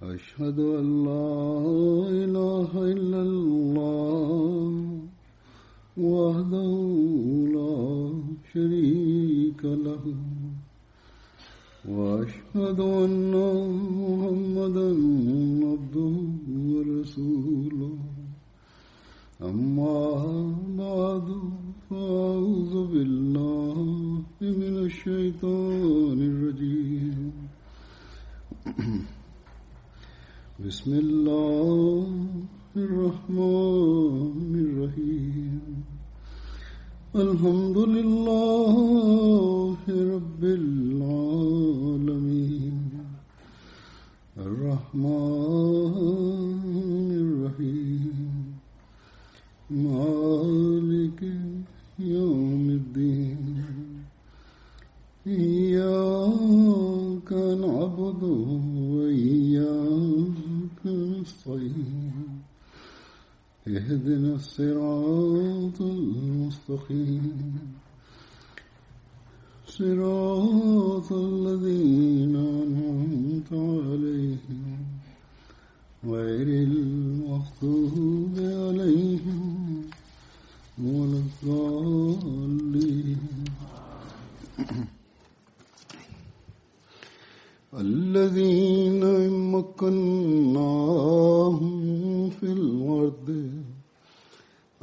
أشهد أن لا إله إلا الله وحده لا شريك له وأشهد أن محمدا عبده ورسوله أما بعد فأعوذ بالله من الشيطان الرجيم بسم الله الرحمن الرحيم الحمد لله رب العالمين الرحمن الرحيم مالك يوم الدين إياك نعبد وإياك نستعين اهدنا الصراط المستقيم صراط الذين أنعمت عليهم غير المغضوب عليهم ولا الضالين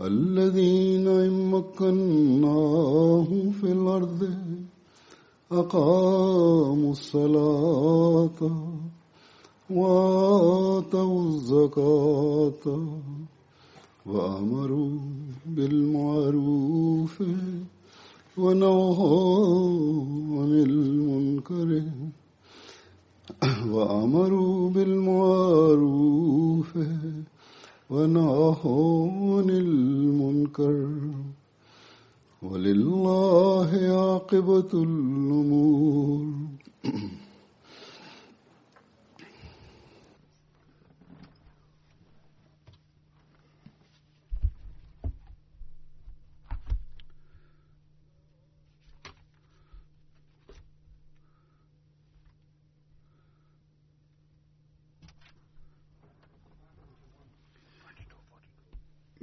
الذين مكناهم في الأرض أقاموا الصلاة وآتوا الزكاة وأمروا بالمعروف ونهوا عن المنكر ولله عاقبة الأمور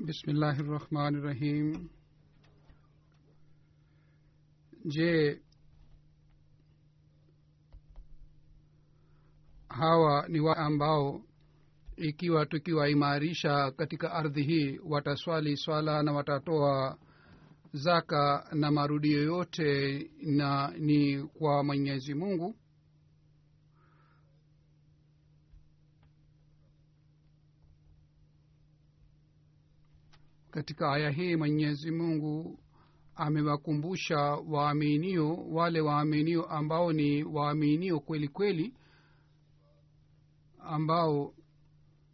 Bismillahirrahmanirrahim. Je, hawa ni wa ambao ikiwa tukiwaimarisha katika ardhi hii wataswali swala na watatoa zaka na marudio yote na ni kwa Mwenyezi Mungu? Katika aya hii Mwenyezi Mungu amewakumbusha waaminio, wale waaminio ambao ni waaminio kweli kweli, ambao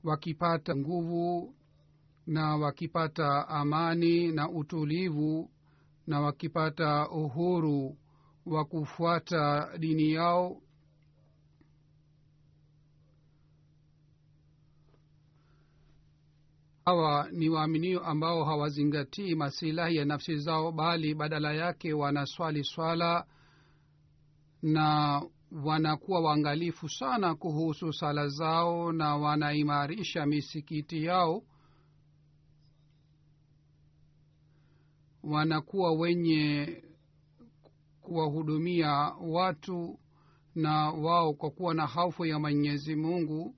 wakipata nguvu na wakipata amani na utulivu na wakipata uhuru wa kufuata dini yao, hawa ni waaminio ambao hawazingatii masilahi ya nafsi zao, bali badala yake wanaswali swala na wanakuwa waangalifu sana kuhusu sala zao na wanaimarisha misikiti yao. Wanakuwa wenye kuwahudumia watu na wao kwa kuwa na hofu ya Mwenyezi Mungu.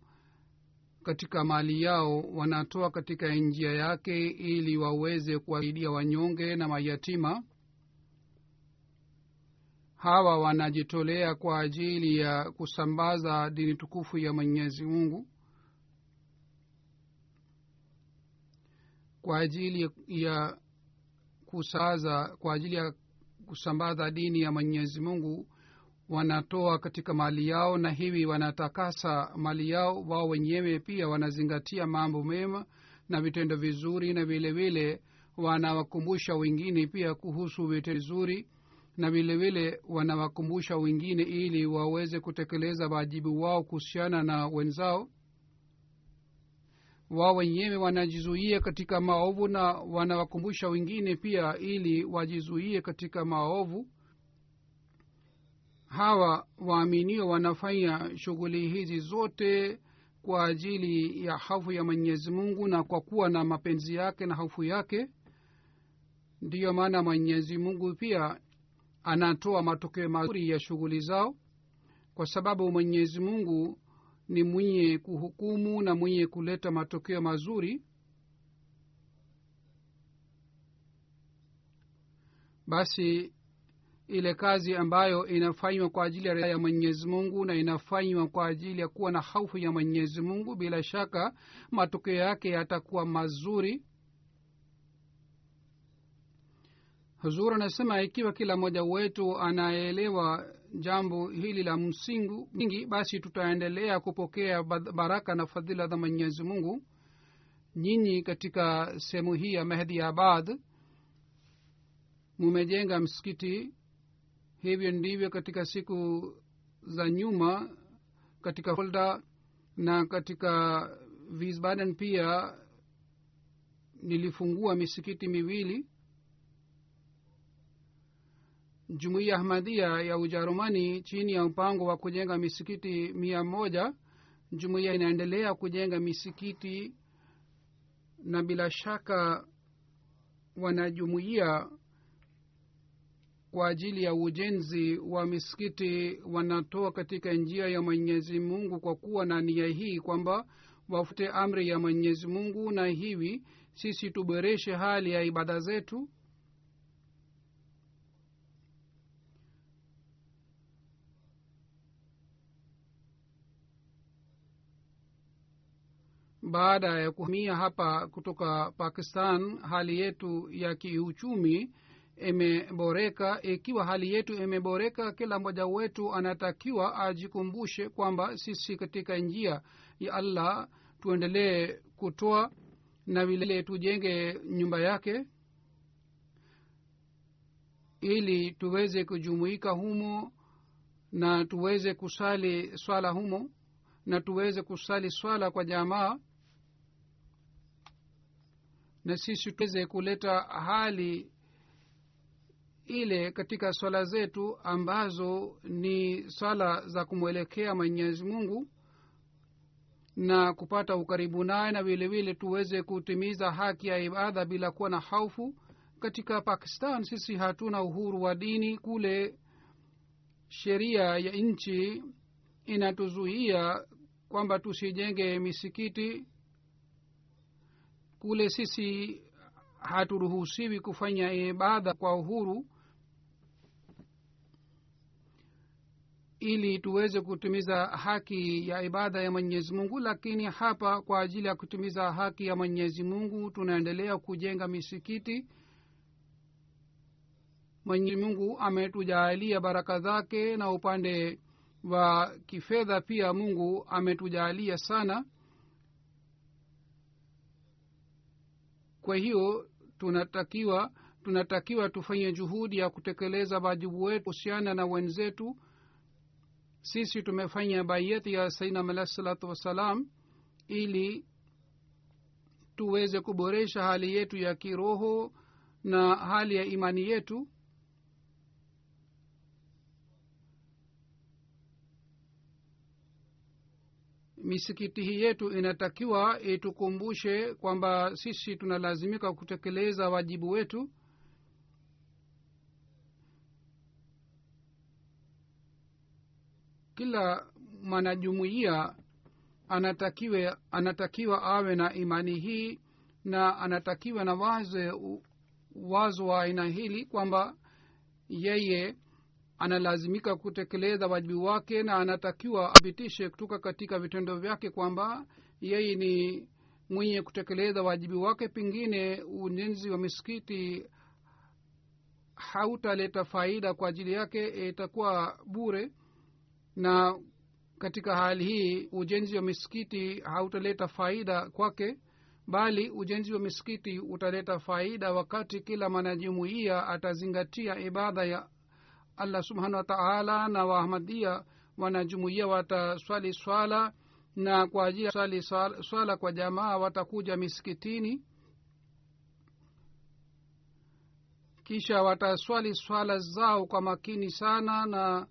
Katika mali yao wanatoa katika njia yake ili waweze kuwasaidia wanyonge na mayatima. Hawa wanajitolea kwa ajili ya kusambaza dini tukufu ya Mwenyezi Mungu, kwa ajili ya kusambaza dini ya Mwenyezi Mungu. Wanatoa katika mali yao na hivi wanatakasa mali yao. Wao wenyewe pia wanazingatia mambo mema na vitendo vizuri, na vile vile wanawakumbusha wengine pia kuhusu vitendo vizuri, na vile vile wanawakumbusha wengine ili waweze kutekeleza wajibu wao kuhusiana na wenzao. Wao wenyewe wanajizuia katika maovu na wanawakumbusha wengine pia ili wajizuie katika maovu. hawa waaminio wanafanya shughuli hizi zote kwa ajili ya hofu ya Mwenyezi Mungu na kwa kuwa na mapenzi yake na hofu yake. Ndiyo maana Mwenyezi Mungu pia anatoa matokeo mazuri ya shughuli zao, kwa sababu Mwenyezi Mungu ni mwenye kuhukumu na mwenye kuleta matokeo mazuri. Basi ile kazi ambayo inafanywa kwa ajili ya Mwenyezi Mungu na inafanywa kwa ajili ya kuwa na hofu ya Mwenyezi Mungu, bila shaka matokeo yake yatakuwa mazuri. Huzur anasema ikiwa kila mmoja wetu anaelewa jambo hili la msingi, basi tutaendelea kupokea baraka na fadhila za Mwenyezi Mungu. Nyinyi katika sehemu hii ya Mehdiabad mumejenga msikiti. Hivyo ndivyo katika siku za nyuma katika Fulda na katika Wiesbaden pia nilifungua misikiti miwili. Jumuiya Ahmadiyya ya Ujerumani chini ya mpango wa kujenga misikiti 100, jumuiya inaendelea kujenga misikiti, na bila shaka wanajumuiya kwa ajili ya ujenzi wa misikiti wanatoa katika njia ya Mwenyezi Mungu, kwa kuwa na nia hii kwamba wafute amri ya Mwenyezi Mungu, na hivi sisi tuboreshe hali ya ibada zetu. Baada ya kuhamia hapa kutoka Pakistan, hali yetu ya kiuchumi imeboreka. Ikiwa hali yetu imeboreka, kila mmoja wetu anatakiwa ajikumbushe kwamba sisi katika njia ya Allah tuendelee kutoa, na vile tujenge nyumba yake ili tuweze kujumuika humo na tuweze kusali swala humo na tuweze kusali swala kwa jamaa, na sisi tuweze kuleta hali ile katika swala zetu ambazo ni swala za kumwelekea Mwenyezi Mungu na kupata ukaribu naye, na vile vile tuweze kutimiza haki ya ibada bila kuwa na hofu. Katika Pakistan sisi hatuna uhuru wa dini. Kule sheria ya nchi inatuzuia kwamba tusijenge misikiti. Kule sisi haturuhusiwi kufanya ibada kwa uhuru, ili tuweze kutimiza haki ya ibada ya Mwenyezi Mungu. Lakini hapa kwa ajili ya kutimiza haki ya Mwenyezi Mungu tunaendelea kujenga misikiti. Mwenyezi Mungu ametujalia baraka zake, na upande wa kifedha pia Mungu ametujalia sana. Kwa hiyo tunatakiwa tufanye juhudi ya kutekeleza wajibu wetu kuhusiana na wenzetu. Sisi tumefanya bayati ya Sayyidina alayhi salatu wassalam ili tuweze kuboresha hali yetu ya kiroho na hali ya imani yetu. Misikiti hii yetu inatakiwa itukumbushe kwamba sisi tunalazimika kutekeleza wajibu wetu. Kila mwanajumuiya anatakiwa awe na imani hii, na anatakiwa na wazo wa aina hili kwamba yeye analazimika kutekeleza wajibu wake, na anatakiwa abitishe kutoka katika vitendo vyake kwamba yeye ni mwenye kutekeleza wajibu wake. Pengine ujenzi wa misikiti hautaleta faida kwa ajili yake, itakuwa bure, na katika hali hii ujenzi wa misikiti hautaleta faida kwake, bali ujenzi wa misikiti utaleta faida wakati kila mwanajumuiya atazingatia ibada ya Allah subhanahu wa ta'ala. Na Waahmadiyya wanajumuiya wataswali swala, na kwa ajili ya swali swala kwa jamaa watakuja misikitini, kisha wataswali swala zao kwa makini sana na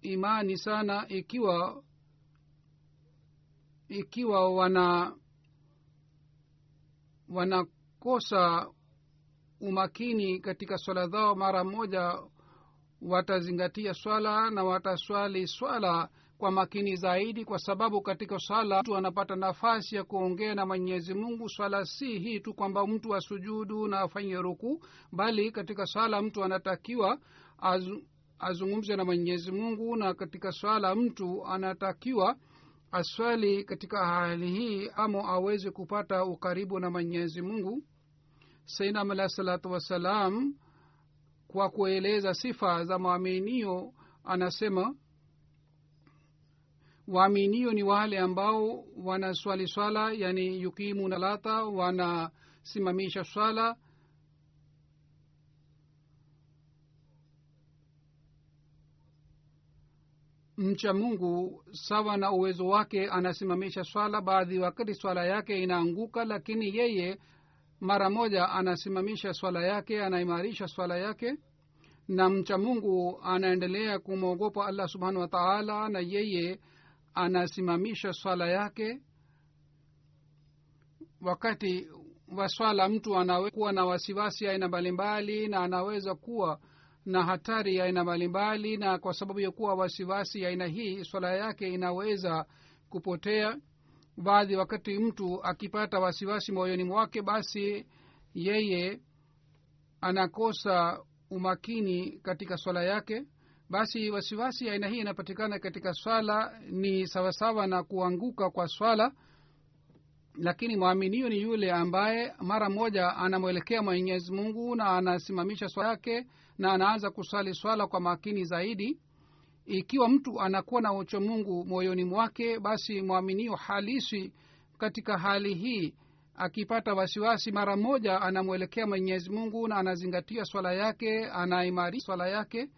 imani sana ikiwa wanakosa umakini katika swala zao, mara moja watazingatia swala na wataswali swala kwa makini zaidi, kwa sababu katika swala mtu anapata nafasi ya kuongea na Mwenyezi Mungu. Swala si hii tu kwamba mtu asujudu na afanye ruku, bali katika swala mtu anatakiwa azungumze na Mwenyezi Mungu, na katika swala mtu anatakiwa aswali katika hali hii ama aweze kupata ukaribu na Mwenyezi Mungu. Sayyidina alayhi salatu wassalam kwa kueleza sifa za waaminio anasema, waaminio ni wale ambao wanaswali swala, yani yukimu salata, wanasimamisha swala, mcha Mungu sawa na uwezo wake anasimamisha swala. Baadhi wakati swala yake inaanguka, lakini yeye mara moja anasimamisha swala yake, anaimarisha swala yake, na mcha Mungu anaendelea kumwogopa Allah subhanahu wa ta'ala, na yeye anasimamisha swala yake. Wakati wa swala mtu anaweza kuwa na wasiwasi aina mbalimbali, na anaweza kuwa na hatari ya aina mbalimbali, na kwa sababu ya kuwa wasiwasi ya aina hii swala yake inaweza kupotea. Baadhi wakati mtu akipata wasiwasi moyoni mwake, basi yeye anakosa umakini katika swala yake. Basi wasiwasi ya aina hii inapatikana katika swala, ni sawasawa na kuanguka kwa swala. Lakini mwaminio ni yule ambaye mara moja anamwelekea Mwenyezi Mungu na anasimamisha swala yake na anaanza kusali swala kwa makini zaidi. Ikiwa mtu anakuwa na ucha Mungu moyoni mwake, basi mwaminio halisi katika hali hii akipata wasiwasi, mara moja anamwelekea Mwenyezi Mungu na anazingatia swala yake, anaimarisha swala yake.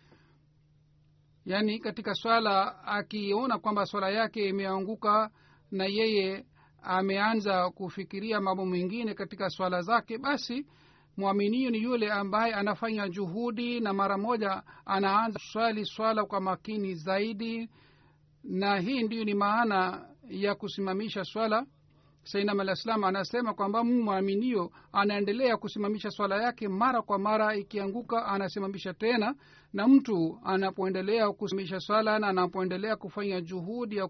Yani katika swala akiona kwamba swala yake imeanguka na yeye ameanza kufikiria mambo mengine katika swala zake, basi mwaminio ni yule ambaye anafanya juhudi na mara moja anaanza swali swala kwa makini zaidi. Na hii ndiyo ni maana ya kusimamisha swala. Sayyidina al-Islam anasema kwamba mwaminio anaendelea kusimamisha swala yake mara kwa mara, ikianguka anasimamisha tena. Na mtu anapoendelea kusimamisha swala na anapoendelea kufanya juhudi ya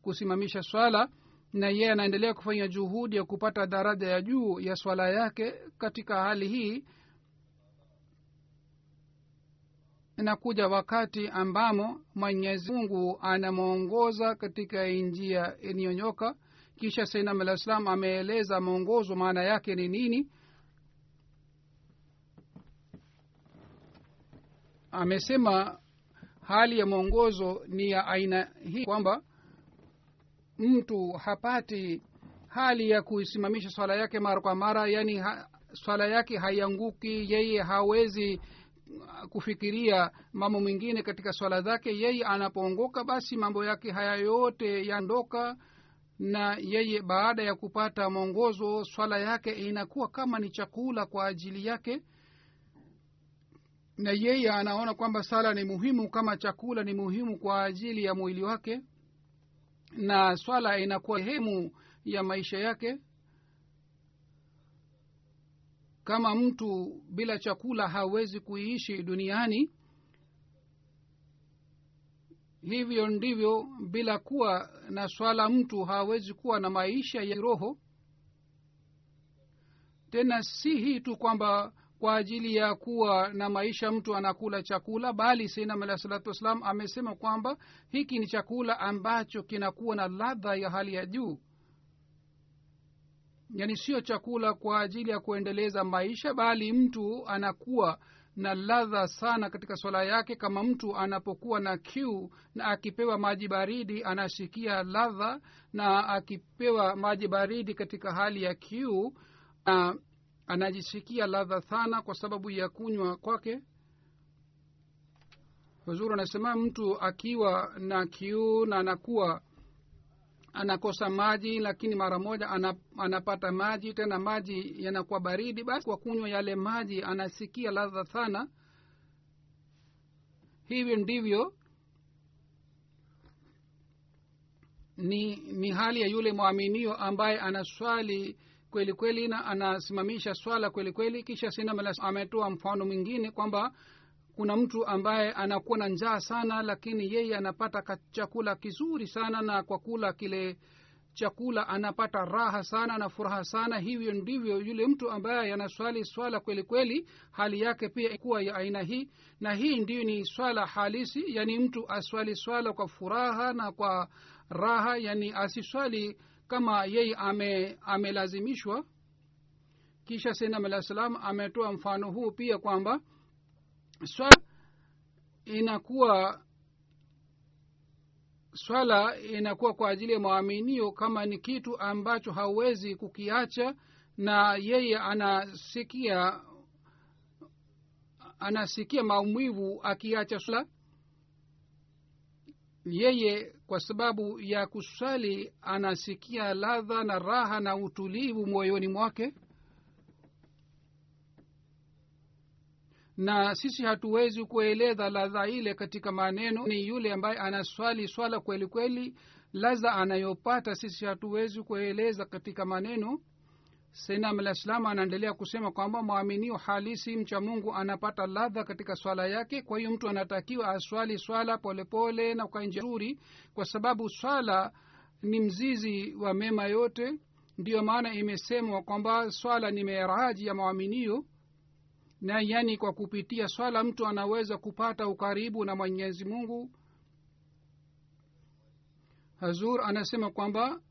kusimamisha swala, na yeye anaendelea kufanya juhudi ya kupata daraja ya juu ya swala yake, katika hali hii inakuja wakati ambamo Mwenyezi Mungu anamuongoza katika njia iliyonyoka. Kisha Sayyidina al-Islam ameeleza mwongozo maana yake ni nini. Amesema hali ya mwongozo ni ya aina hii kwamba mtu hapati hali ya kuisimamisha swala yake mara kwa mara, yani swala yake haianguki, yeye hawezi kufikiria mambo mengine katika swala zake. Yeye anapoongoka, basi mambo yake haya yote yandoka, na yeye baada ya kupata mwongozo swala yake inakuwa kama ni chakula kwa ajili yake, na yeye anaona kwamba sala ni muhimu kama chakula ni muhimu kwa ajili ya mwili wake, na swala inakuwa sehemu ya maisha yake. Kama mtu bila chakula hawezi kuishi duniani, hivyo ndivyo bila kuwa na swala mtu hawezi kuwa na maisha ya roho. Tena si hii tu kwamba kwa ajili ya kuwa na maisha mtu anakula chakula, bali Sayyidina alayhi salatu wasallam amesema kwamba hiki ni chakula ambacho kinakuwa na ladha ya hali ya juu. Yani sio chakula kwa ajili ya kuendeleza maisha, bali mtu anakuwa na ladha sana katika swala yake. Kama mtu anapokuwa na kiu na akipewa maji baridi anasikia ladha, na akipewa maji baridi katika hali ya kiu anajisikia ladha sana kwa sababu ya kunywa kwake. Huzuri anasema mtu akiwa na kiu na anakuwa anakosa maji, lakini mara moja anapata maji, tena maji yanakuwa baridi, basi kwa kunywa yale maji anasikia ladha sana. Hivyo ndivyo ni hali ya yule mwaminio ambaye anaswali kweli kweli na anasimamisha swala kweli kweli. Kisha Sayyidina ametoa mfano mwingine kwamba kuna mtu ambaye anakuwa na njaa sana, lakini yeye anapata chakula kizuri sana, na kwa kula kile chakula anapata raha sana na furaha sana. Hivyo ndivyo yule mtu ambaye anaswali swala kweli kweli, hali yake pia ikuwa ya aina hii. Na hii ndiyo ni swala halisi, yani mtu aswali swala kwa furaha na kwa raha, yani asiswali kama yeye amelazimishwa. Kisha Sayyidina Alayhi Salam ametoa mfano huu pia kwamba swala inakuwa kwa ajili ya maaminio kama ni kitu ambacho hawezi kukiacha, na yeye anasikia maumivu akiacha swala. Yeye kwa sababu ya kuswali anasikia ladha na raha na utulivu moyoni mwake, na sisi hatuwezi kueleza ladha ile katika maneno. Ni yule ambaye anaswali swala kweli kweli, ladha anayopata sisi hatuwezi kueleza katika maneno. Sayyidina Alayhi Salam anaendelea kusema kwamba mwaminio halisi mcha Mungu anapata ladha katika swala yake. Kwa hiyo mtu anatakiwa aswali swala polepole na kwa njia nzuri, kwa sababu swala ni mzizi wa mema yote. Ndiyo maana imesemwa kwamba swala ni miraji ya mwaminio, na yani kwa kupitia swala mtu anaweza kupata ukaribu na Mwenyezi Mungu. Hazur anasema kwamba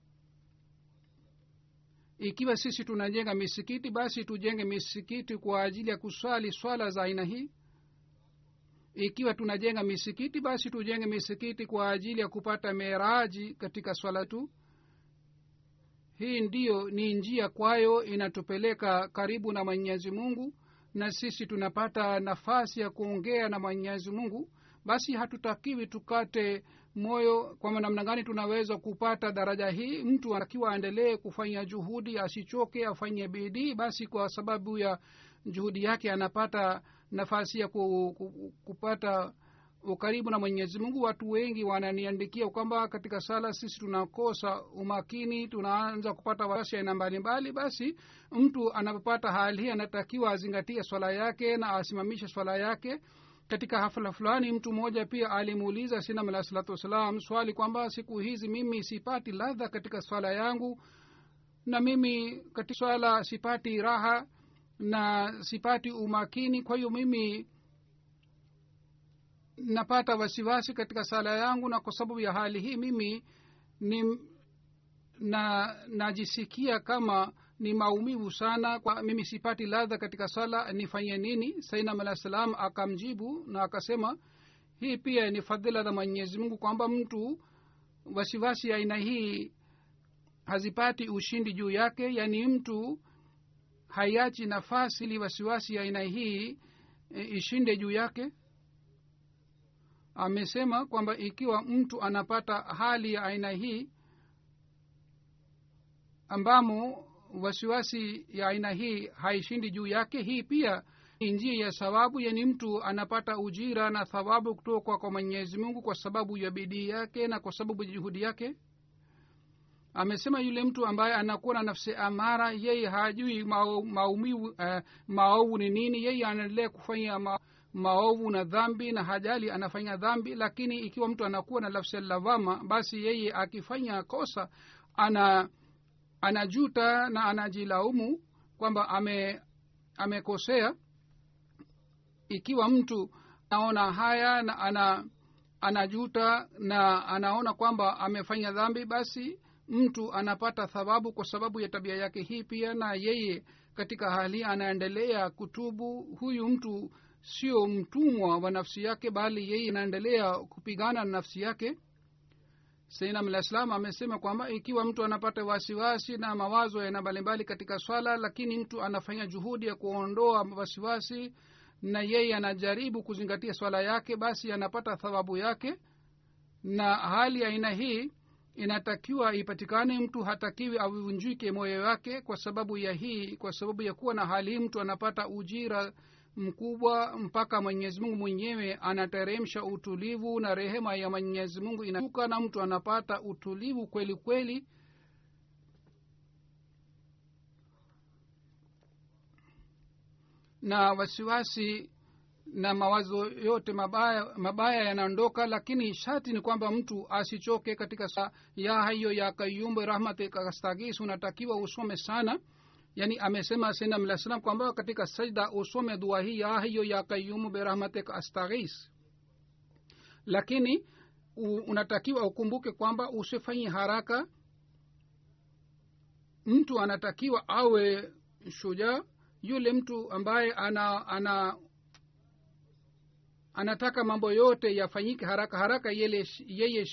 ikiwa sisi tunajenga misikiti, basi tujenge misikiti kwa ajili ya kuswali swala za aina hii. Ikiwa tunajenga misikiti, basi tujenge misikiti kwa ajili ya kupata miraji katika swala tu. Hii ndiyo ni njia kwayo inatupeleka karibu na Mwenyezi Mungu, na sisi tunapata nafasi ya kuongea na Mwenyezi Mungu. Basi hatutakiwi tukate moyo kwa namna gani tunaweza kupata daraja hii. Mtu anakiwa aendelee kufanya juhudi, asichoke, afanye bidii. Basi kwa sababu ya juhudi yake anapata nafasi ya kupata ukaribu na Mwenyezi Mungu. Watu wengi wananiandikia kwamba katika sala sisi tunakosa umakini, tunaanza kupata wasiwasi aina mbalimbali. Basi mtu anapopata hali hii anatakiwa azingatie swala yake na asimamishe swala yake. Katika hafla fulani mtu mmoja pia alimuuliza Sayyidina Alayhi Salatu Wasalam swali kwamba siku hizi mimi sipati ladha katika swala yangu, na mimi katika swala sipati raha na sipati umakini, kwa hiyo mimi napata wasiwasi katika sala yangu, na kwa sababu ya hali hii mimi najisikia kama ni maumivu sana, kwa mimi sipati ladha katika sala, nifanye nini? Sayyidina Alayhi Salam akamjibu na akasema hii pia ni fadhila za Mwenyezi Mungu, kwamba mtu wasiwasi ya aina hii hazipati ushindi juu yake, yani mtu haiachi nafasi ili wasiwasi ya aina hii ishinde juu yake. Amesema kwamba ikiwa mtu anapata hali ya aina hii ambamo wasiwasi ya aina hii haishindi juu yake, hii pia ni njia ya thawabu, yani mtu anapata ujira na thawabu kutoka kwa Mwenyezi Mungu kwa sababu ya bidii yake na kwa sababu ya juhudi yake. Amesema yule mtu ambaye anakuwa na nafsi amara, yeye hajui maovu ni nini, yeye anaendelea kufanya maovu na dhambi na hajali anafanya dhambi. Lakini ikiwa mtu anakuwa na nafsi lawama, basi yeye akifanya kosa anajuta na anajilaumu kwamba amekosea. Ikiwa mtu anaona haya na anajuta na anaona kwamba amefanya dhambi, basi mtu anapata thawabu kwa sababu ya tabia yake hii pia, na yeye katika hali anaendelea kutubu. Huyu mtu sio mtumwa wa nafsi yake, bali yeye anaendelea kupigana na nafsi yake. Sayyidina Alayhi Salam amesema kwamba ikiwa mtu anapata wasiwasi na mawazo ya mbalimbali katika swala, lakini mtu anafanya juhudi ya kuondoa wasiwasi na yeye anajaribu kuzingatia swala yake, basi anapata thawabu yake. Na hali ya aina hii inatakiwa ipatikane. Mtu hatakiwi avunjike moyo wake kwa sababu ya hii, kwa sababu ya kuwa na hali mtu anapata ujira mkubwa mpaka Mwenyezi Mungu mwenyewe anateremsha utulivu na rehema ya Mwenyezi Mungu inashuka na mtu anapata utulivu kweli kweli. Na wasiwasi na mawazo yote mabaya yanaondoka. Lakini sharti ni kwamba mtu asichoke katika ya hayo ya Qayyum rahmatika astaghis. Unatakiwa usome sana, yani amesema sayyidina Muhammad sallam kwamba katika sajda usome dua hii ya hayo ya Qayyum rahmatika astaghis. Lakini unatakiwa ukumbuke kwamba usifanye haraka. Mtu anatakiwa awe shujaa. Yule mtu ambaye anataka mambo yote yafanyike haraka haraka, yeye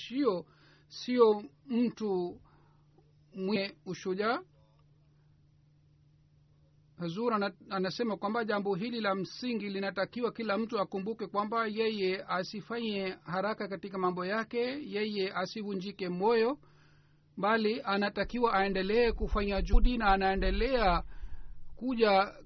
sio mtu mwenye ushujaa. Hazur anasema kwamba jambo hili la msingi linatakiwa kila mtu akumbuke kwamba yeye asifanye haraka katika mambo yake, yeye asivunjike moyo, bali anatakiwa aendelee kufanya juhudi na anaendelea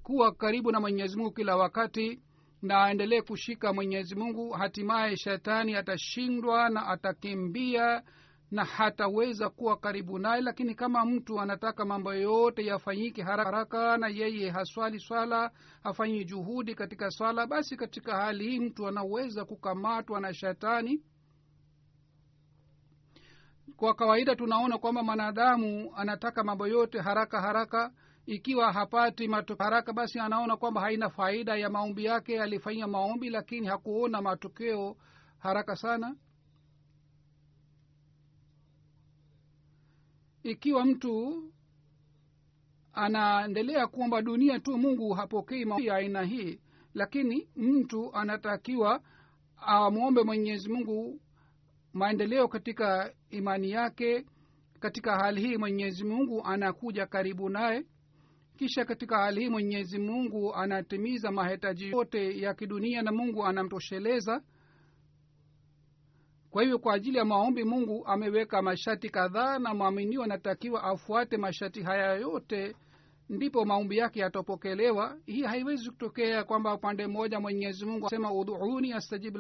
kuwa karibu na Mwenyezi Mungu kila wakati, na aendelee kushika Mwenyezi Mungu. Hatimaye shetani atashindwa na atakimbia na hataweza kuwa karibu naye. Lakini kama mtu anataka mambo yote yafanyike haraka haraka na yeye haswali swala, hafanyi juhudi katika swala, basi katika hali hii mtu anaweza kukamatwa na shetani. Kwa kawaida tunaona kwamba mwanadamu anataka mambo yote haraka haraka. Ikiwa hapati matokeo haraka, basi anaona kwamba haina faida ya maombi yake. Alifanya maombi lakini hakuona matokeo haraka sana. Ikiwa mtu anaendelea kuomba dunia tu, Mungu hapokei maombi ya aina hii. Lakini mtu anatakiwa amuombe Mwenyezi Mungu maendeleo katika imani yake. Katika hali hii Mwenyezi Mungu anakuja karibu naye. Kisha katika hali hii Mwenyezi Mungu anatimiza mahitaji yote ya kidunia na Mungu anamtosheleza. Kwa hivyo kwa ajili ya maombi Mungu ameweka masharti kadhaa, na muumini anatakiwa afuate masharti haya yote, ndipo maombi yake yatapokelewa. Hii haiwezi kutokea kwamba upande mmoja Mwenyezi Mungu asema ud'uni astajib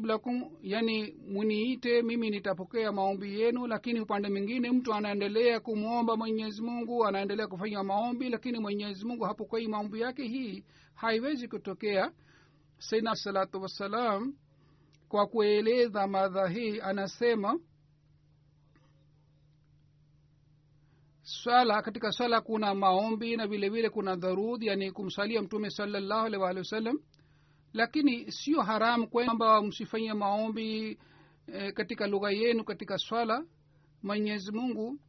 lakum, yani muniite mimi nitapokea maombi yenu, lakini upande mwingine mtu anaendelea kumuomba Mwenyezi Mungu, anaendelea kufanya maombi, lakini Mwenyezi Mungu hapokei maombi yake. Hii haiwezi kutokea. Sayyidina salatu wassalam kwa kueleza madha hii anasema katika swala kuna maombi na vile vile kuna dharud, yani kumsalia Mtume sallallahu alaihi wasallam. Lakini sio haramu kwamba msifanye maombi katika lugha yenu katika swala. Mwenyezi Mungu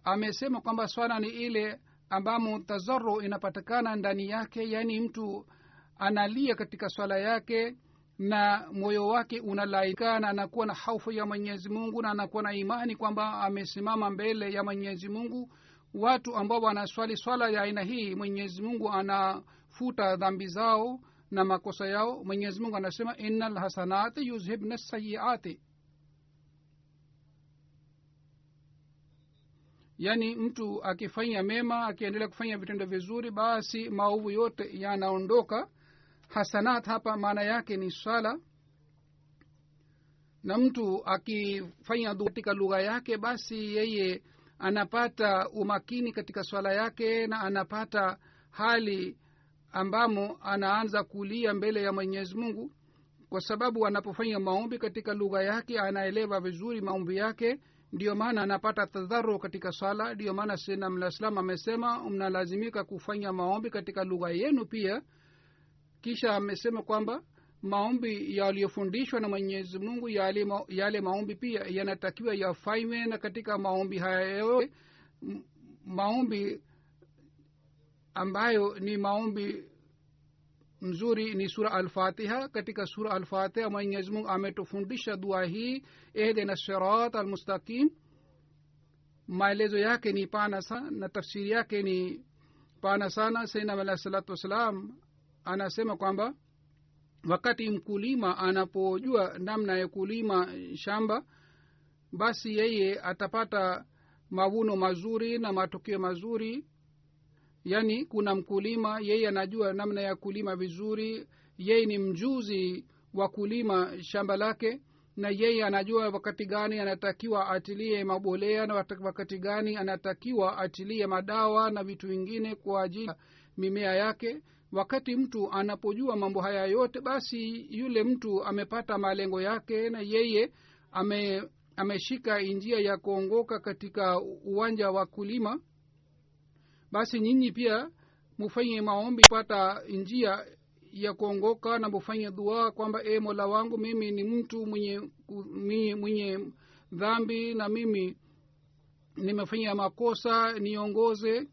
amesema kwamba swala ni ile ambamo tazarru inapatikana ndani yake, yani mtu analia katika swala yake na moyo wake unalaika na anakuwa na hofu ya Mwenyezi Mungu na anakuwa na imani kwamba amesimama mbele ya Mwenyezi Mungu. Watu ambao wanaswali swala ya aina hii Mwenyezi Mungu anafuta dhambi zao na makosa yao. Mwenyezi Mungu anasema innal hasanati yuzhibna sayyiati, yani mtu akifanya mema, akiendelea kufanya vitendo vizuri, basi maovu yote yanaondoka. Hasanat hapa maana yake ni swala, na mtu akifanya dua katika lugha yake, basi yeye anapata umakini katika swala yake na anapata hali ambamo anaanza kulia mbele ya Mwenyezi Mungu, kwa sababu anapofanya maombi katika lugha yake anaelewa vizuri maombi yake. Ndio maana anapata tadharu katika swala. Ndio maana Sayyidina Muhammad amesema mnalazimika kufanya maombi katika lugha yenu pia. Kisha amesema kwamba maombi yaliyofundishwa na Mwenyezi Mungu, yale maombi pia yanatakiwa yafanywe. Na katika maombi haya yote, maombi ambayo ni maombi mzuri ni sura al-Fatiha. Katika sura al-Fatiha Mwenyezi Mungu ametufundisha dua hii, ihdina sirat al-mustaqim. Maelezo yake ni pana sana na tafsiri yake ni pana sana. Sayyidina Muhammad sallallahu alaihi wasallam anasema kwamba wakati mkulima anapojua namna ya kulima shamba, basi yeye atapata mavuno mazuri na matokeo mazuri. yani kuna mkulima yeye anajua namna ya kulima vizuri, yeye ni mjuzi wa kulima shamba lake, na yeye anajua wakati gani anatakiwa atilie mabolea na wakati gani anatakiwa atilie madawa na vitu vingine kwa ajili ya mimea yake. Wakati mtu anapojua mambo haya yote, basi yule mtu amepata malengo yake, na yeye ameshika njia ya kuongoka katika uwanja wa kulima. Basi nyinyi pia mufanye maombi pata njia ya kuongoka, na mufanye dua kwamba Mola wangu, mimi ni mtu mwenye dhambi, na mimi nimefanya makosa, niongoze.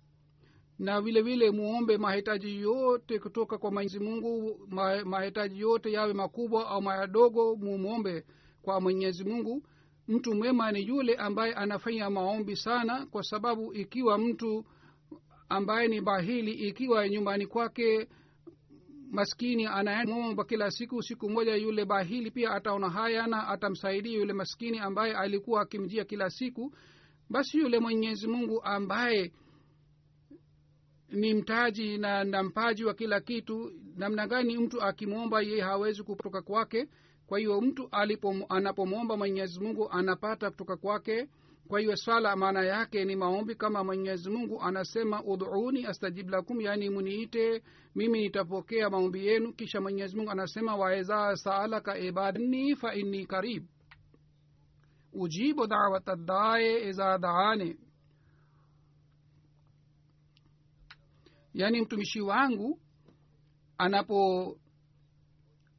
Na vile vile muombe mahitaji yote kutoka kwa Mwenyezi Mungu, mahitaji yote yawe makubwa au madogo, muombe kwa Mwenyezi Mungu. Mtu mwema ni yule ambaye anafanya maombi sana, kwa sababu ikiwa mtu ambaye ni bahili, ikiwa nyumbani kwake maskini anaomba kila siku moja yule bahili pia ataona haya na atamsaidia yule maskini ambaye alikuwa akimjia kila siku. Basi yule Mwenyezi Mungu ambaye ni mtaji na mpaji wa kila kitu, namna gani mtu akimwomba yeye hawezi kutoka kwake? Kwa hiyo mtu anapomwomba Mwenyezi Mungu anapata kutoka kwake. Kwa hiyo swala maana yake ni maombi, kama Mwenyezi Mungu anasema ud'uni astajib lakum, yani muniite mimi nitapokea maombi yenu. Kisha Mwenyezi Mungu anasema wa iza sa'alaka ibadni fa inni qarib ujibu da'wata da'i iza da'ani, yani mtumishi wangu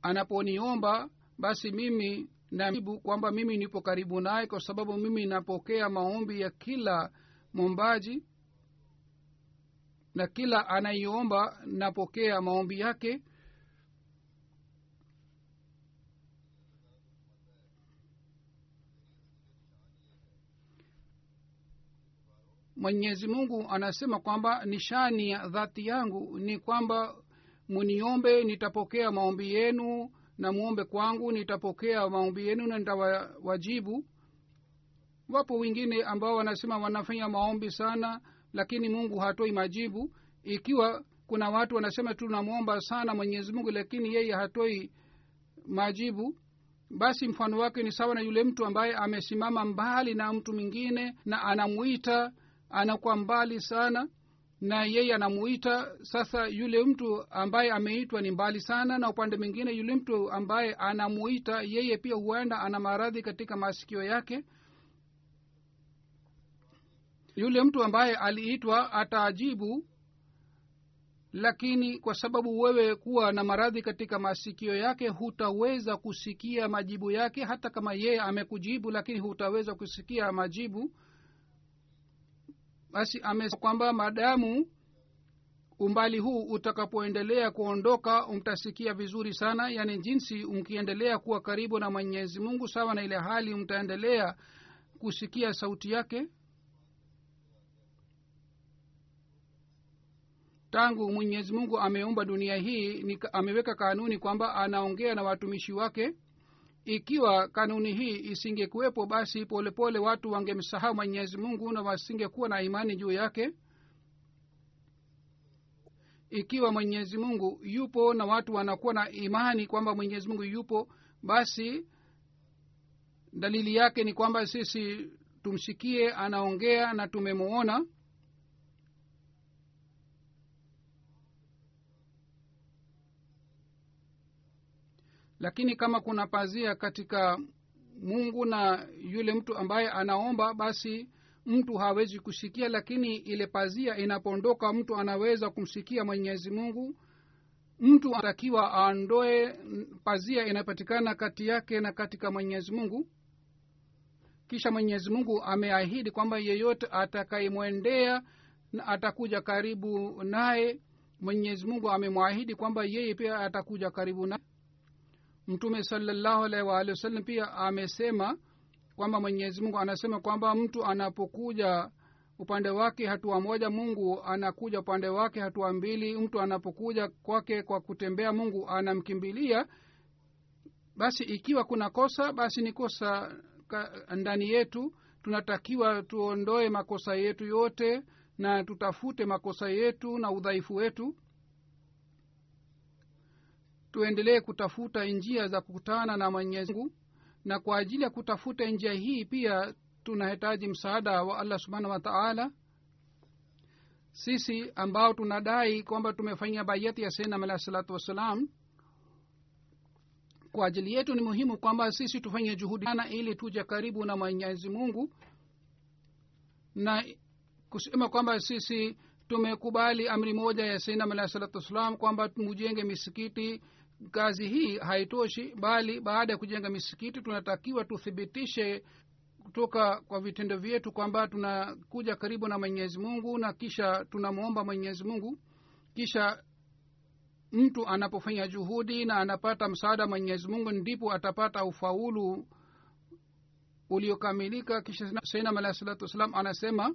anaponiomba basi mimi najibu kwamba mimi nipo karibu naye, kwa sababu mimi napokea maombi ya kila mwombaji, na kila anayeomba napokea maombi yake. Mwenyezi Mungu anasema kwamba nishani ya dhati yangu ni kwamba muniombe nitapokea maombi yenu, na muombe kwangu nitapokea maombi yenu na nitawajibu. Wapo wengine ambao wanasema wanafanya maombi sana lakini Mungu hatoi majibu. Ikiwa kuna watu wanasema tunamuomba sana Mwenyezi Mungu lakini yeye hatoi majibu, basi mfano wake ni sawa na yule mtu ambaye amesimama mbali na mtu mwingine na anamuita, anakuwa mbali sana na yeye anamuita. Sasa yule mtu ambaye ameitwa ni mbali sana, na upande mwingine yule mtu ambaye anamuita yeye pia huenda ana maradhi katika masikio yake. Yule mtu ambaye aliitwa ataajibu, lakini kwa sababu wewe kuwa na maradhi katika masikio yake hutaweza kusikia majibu yake. Hata kama yeye amekujibu lakini hutaweza kusikia majibu. Basi amesema kwamba madamu umbali huu utakapoendelea kuondoka mtasikia vizuri sana, yani jinsi mkiendelea kuwa karibu na Mwenyezi Mungu sawa na ile hali mtaendelea kusikia sauti yake. Tangu Mwenyezi Mungu ameumba dunia hii ameweka kanuni kwamba anaongea na watumishi wake. Ikiwa kanuni hii isingekuwepo, basi polepole watu wangemsahau Mwenyezi Mungu na wasingekuwa na imani juu yake. Ikiwa Mwenyezi Mungu yupo na watu wanakuwa na imani kwamba Mwenyezi Mungu yupo, basi dalili yake ni kwamba sisi tumsikie anaongea na tumemuona. Lakini kama kuna pazia katika Mungu na yule mtu ambaye anaomba, basi mtu hawezi kusikia, lakini ile pazia inapoondoka mtu anaweza kumsikia Mwenyezi Mungu. Mtu anatakiwa aondoe pazia inapatikana kati yake na katika Mwenyezi Mungu. Kisha Mwenyezi Mungu ameahidi kwamba yeyote atakayemwendea na atakuja karibu naye, Mwenyezi Mungu amemwahidi kwamba yeye pia atakuja karibu naye. Mtume sallallahu alaihi wa alihi wasallam pia amesema kwamba Mwenyezi Mungu anasema kwamba mtu anapokuja upande wake hatua moja, Mungu anakuja upande wake hatua mbili. Mtu anapokuja kwake kwa kutembea, Mungu anamkimbilia. Basi ikiwa kuna kosa, basi ni kosa ndani yetu. Tunatakiwa tuondoe makosa yetu yote na tutafute makosa yetu na udhaifu wetu. Tuendelee kutafuta njia za kukutana na Mwenyezi Mungu, na kwa ajili ya kutafuta njia hii pia tunahitaji msaada wa Allah subhanahu wa ta'ala. Sisi ambao tunadai kwamba tumefanya bayati ya Sayyidina alayhi salatu wasalam, kwa ajili yetu ni muhimu kwamba sisi tufanye juhudi sana ili tuje karibu na Mwenyezi Mungu, na kusema kwamba sisi tumekubali amri moja ya Sayyidina alayhi salatu wasalam kwamba tumujenge misikiti. Kazi hii haitoshi, bali baada ya kujenga misikiti tunatakiwa tuthibitishe kutoka kwa vitendo vyetu kwamba tunakuja karibu na Mwenyezi Mungu, na kisha tunamuomba Mwenyezi Mungu. Kisha mtu anapofanya juhudi na anapata msaada Mwenyezi Mungu, ndipo atapata ufaulu uliokamilika. Kisha Sayyidina alayhi salatu wasalam anasema,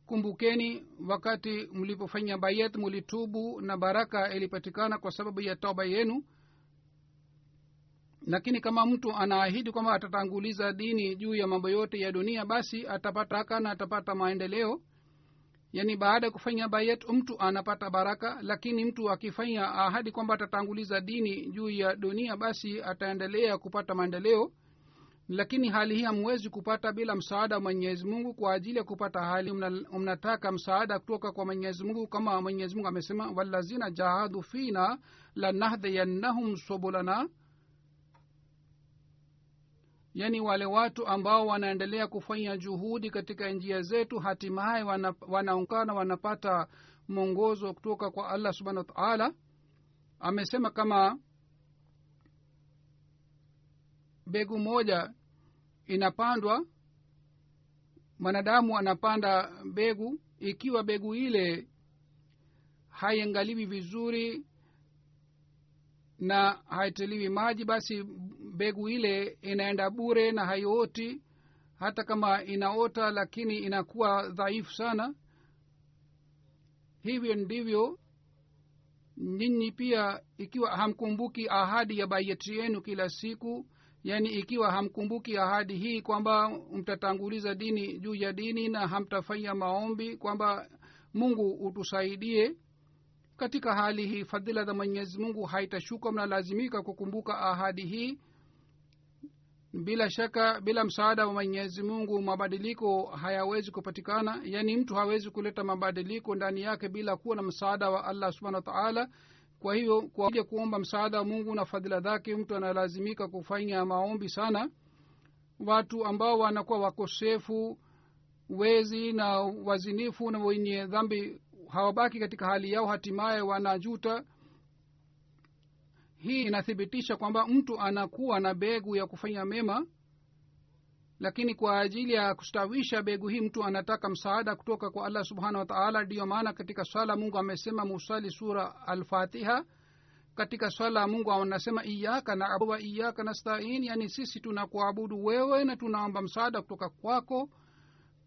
kumbukeni wakati mlipofanya bayat mulitubu na baraka ilipatikana kwa sababu ya tauba yenu. Lakini kama mtu anaahidi kwamba atatanguliza dini juu ya mambo yote ya dunia, basi atapata baraka na atapata maendeleo. Yani baada ya kufanya bayat mtu anapata baraka, lakini mtu akifanya ahadi kwamba atatanguliza dini juu ya dunia, basi ataendelea kupata maendeleo. Lakini hali hii hamwezi kupata bila msaada wa Mwenyezi Mungu. Kwa ajili ya kupata hali mnataka msaada kutoka kwa Mwenyezi Mungu, kama Mwenyezi Mungu amesema, wallazina jahadu fina lanahdiyannahum subulana. Yani wale watu ambao wanaendelea kufanya juhudi katika njia zetu, hatimaye wanaungana wanapata mwongozo kutoka kwa Allah subhanahu wa ta'ala. Amesema kama begu moja inapandwa, mwanadamu anapanda begu, ikiwa begu ile haiangaliwi vizuri na haitiliwi maji, basi begu ile inaenda bure na haioti. Hata kama inaota, lakini inakuwa dhaifu sana. Hivyo ndivyo nyinyi pia, ikiwa hamkumbuki ahadi ya bayati yenu kila siku, yani ikiwa hamkumbuki ahadi hii kwamba mtatanguliza dini juu ya dini na hamtafanya maombi kwamba Mungu utusaidie, katika hali hii fadhila za Mwenyezi Mungu haitashuka. Mnalazimika kukumbuka ahadi hii. Bila shaka bila msaada wa Mwenyezi Mungu mabadiliko hayawezi kupatikana. Yani mtu hawezi kuleta mabadiliko ndani yake bila kuwa na msaada wa Allah subhanahu wa ta'ala. Kwa hiyo kwa kuomba msaada wa Mungu na fadhila zake, mtu analazimika kufanya maombi sana. Watu ambao wanakuwa wakosefu, wezi na wazinifu na wenye dhambi hawabaki katika hali yao, hatimaye wanajuta. Hii inathibitisha kwamba mtu anakuwa na begu ya kufanya mema, lakini kwa ajili ya kustawisha begu hii mtu anataka msaada kutoka kwa Allah subhanahu wa ta'ala. Ndio maana katika swala Mungu amesema musali sura al-Fatiha. Katika swala Mungu anasema iyyaka na'budu wa iyyaka nasta'in, yani sisi tunakuabudu wewe na tunaomba msaada kutoka kwako.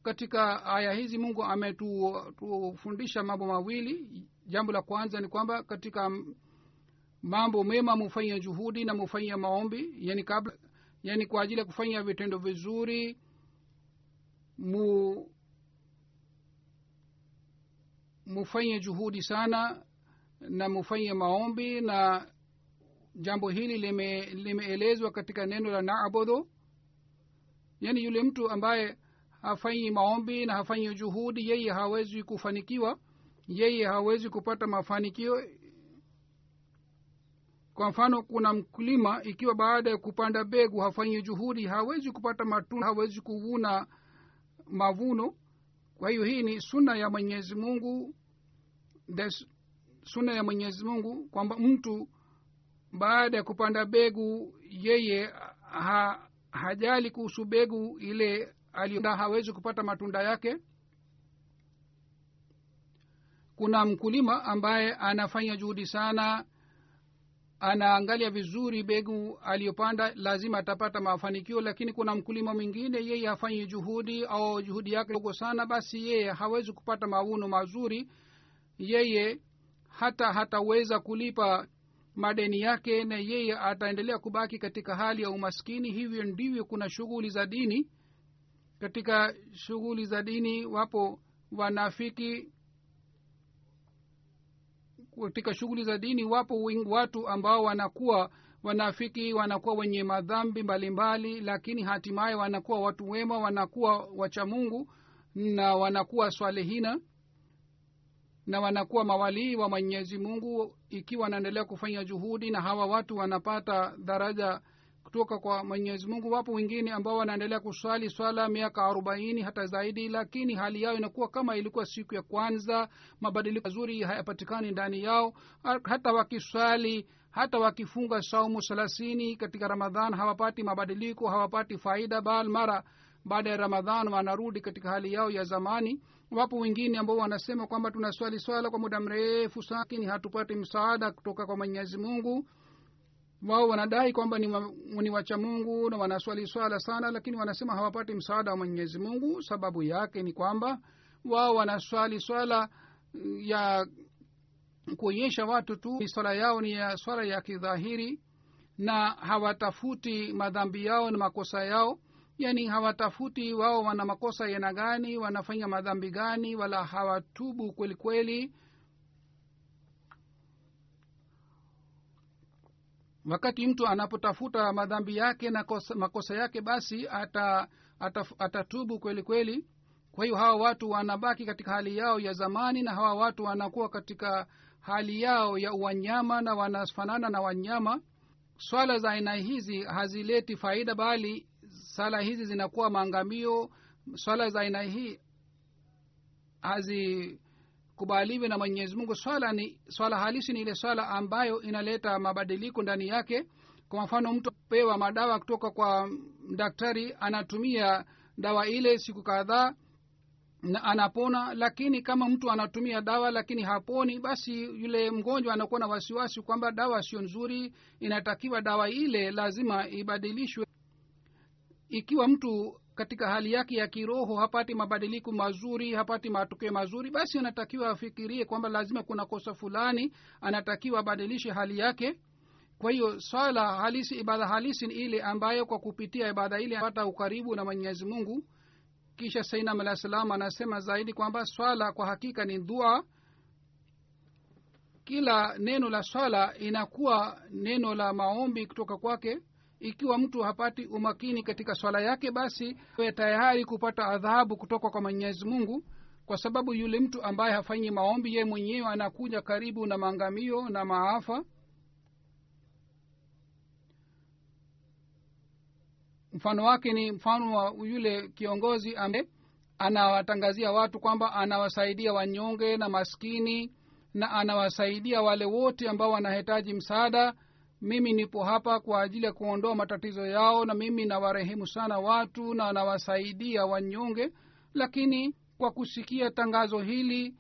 Katika aya hizi Mungu ametufundisha mambo mawili. Jambo la kwanza ni kwamba katika mambo mema mufanye juhudi na mufanye maombi, yani kwa ajili ya kufanya vitendo vizuri mufanye juhudi sana na mufanye maombi. Na jambo hili limeelezwa katika neno la na'budu. Yani yule mtu ambaye hafanyi maombi na hafanyi juhudi, yeye hawezi kufanikiwa, yeye hawezi kupata mafanikio. Kwa mfano, kuna mkulima ikiwa baada ya kupanda begu hafanyi juhudi, hawezi kupata matunda, hawezi kuvuna mavuno. Kwa hiyo hii ni sunna ya Mwenyezi Mungu, sunna ya Mwenyezi Mungu kwamba mtu baada ya kupanda begu yeye hajali kuhusu begu ile aliyoda, hawezi kupata matunda yake. Kuna mkulima ambaye anafanya juhudi sana, anaangalia vizuri begu aliyopanda, lazima atapata mafanikio. Lakini kuna mkulima mwingine yeye hafanyi juhudi au juhudi yake ndogo sana, basi yeye hawezi kupata mavuno mazuri, yeye hataweza kulipa madeni yake na yeye ataendelea kubaki katika hali ya umaskini. Hivyo ndivyo kuna shughuli za dini. Katika shughuli za dini wapo wanafiki katika shughuli za dini. Wapo watu ambao wanakuwa wanafiki, wanakuwa wenye madhambi mbalimbali, lakini hatimaye wanakuwa watu wema, wanakuwa wacha Mungu na wanakuwa swalihina na wanakuwa mawalii wa Mwenyezi Mungu ikiwa wanaendelea kufanya juhudi, na hawa watu wanapata daraja kutoka kwa Mwenyezi Mungu. Wapo wengine ambao wanaendelea kuswali swala miaka 40 hata zaidi, lakini hali yao inakuwa kama ilikuwa siku ya kwanza. Mabadiliko mazuri hayapatikani ndani yao. Hata wakiswali, hata wakifunga saumu 30 katika Ramadhan, hawapati mabadiliko, hawapati faida, bali mara baada ya Ramadhan wanarudi katika hali yao ya zamani. Wapo wengine ambao wanasema kwamba tunaswali swala kwa muda mrefu sana, lakini hatupati msaada kutoka kwa Mwenyezi Mungu. Wao wanadai kwamba ni wacha Mungu na wanaswali swala sana, lakini wanasema hawapati msaada wa Mwenyezi Mungu. Sababu yake ni kwamba wao wanaswali swala ya kuonyesha watu tu, swala yao ni ya swala ya kidhahiri, na hawatafuti madhambi yao na makosa yao. Yani hawatafuti wao wana makosa yana gani, wanafanya madhambi gani, wala hawatubu kweli kweli. Wakati mtu anapotafuta madhambi yake na makosa yake, basi atatubu kweli kweli. Kwa hiyo hawa watu wanabaki katika hali yao ya zamani, na hawa watu wanakuwa katika hali yao ya wanyama na wanafanana na wanyama. Swala za aina hizi hazileti faida, bali sala hizi zinakuwa maangamio. Swala za aina hii hazikubaliwi na Mwenyezi Mungu. Swala halisi ni ile swala ambayo inaleta mabadiliko ndani yake. Kwa mfano, mtu pewa madawa kutoka kwa daktari, anatumia dawa ile siku kadhaa na anapona. Lakini kama mtu anatumia dawa lakini haponi, basi yule mgonjwa anakuwa na wasiwasi kwamba dawa sio nzuri, inatakiwa dawa ile lazima ibadilishwe. Ikiwa mtu katika hali yake ya kiroho hapati mabadiliko mazuri, hapati matokeo mazuri, basi anatakiwa afikirie kwamba lazima kuna kosa fulani, anatakiwa abadilishe hali yake. Kwa hiyo swala halisi, ibada halisi ni ile ambayo kwa kupitia ibada ile anapata ukaribu na Mwenyezi Mungu. Kisha Sayyidina Alayhi Salam anasema zaidi kwamba swala kwa hakika ni dua. Kila neno la swala inakuwa neno la maombi kutoka kwake. Ikiwa mtu hapati umakini katika swala yake, basi awe tayari kupata adhabu kutoka kwa Mwenyezi Mungu, kwa sababu yule mtu ambaye hafanyi maombi, yeye mwenyewe anakuja karibu na maangamio na maafa. Mfano wake ni mfano wa yule kiongozi ambaye anawatangazia watu kwamba anawasaidia wanyonge na maskini, na anawasaidia wale wote ambao wanahitaji msaada. Mimi nipo hapa kwa ajili ya kuondoa matatizo yao, na mimi nawarehemu sana watu na nawasaidia wanyonge. Lakini kwa kusikia tangazo hili,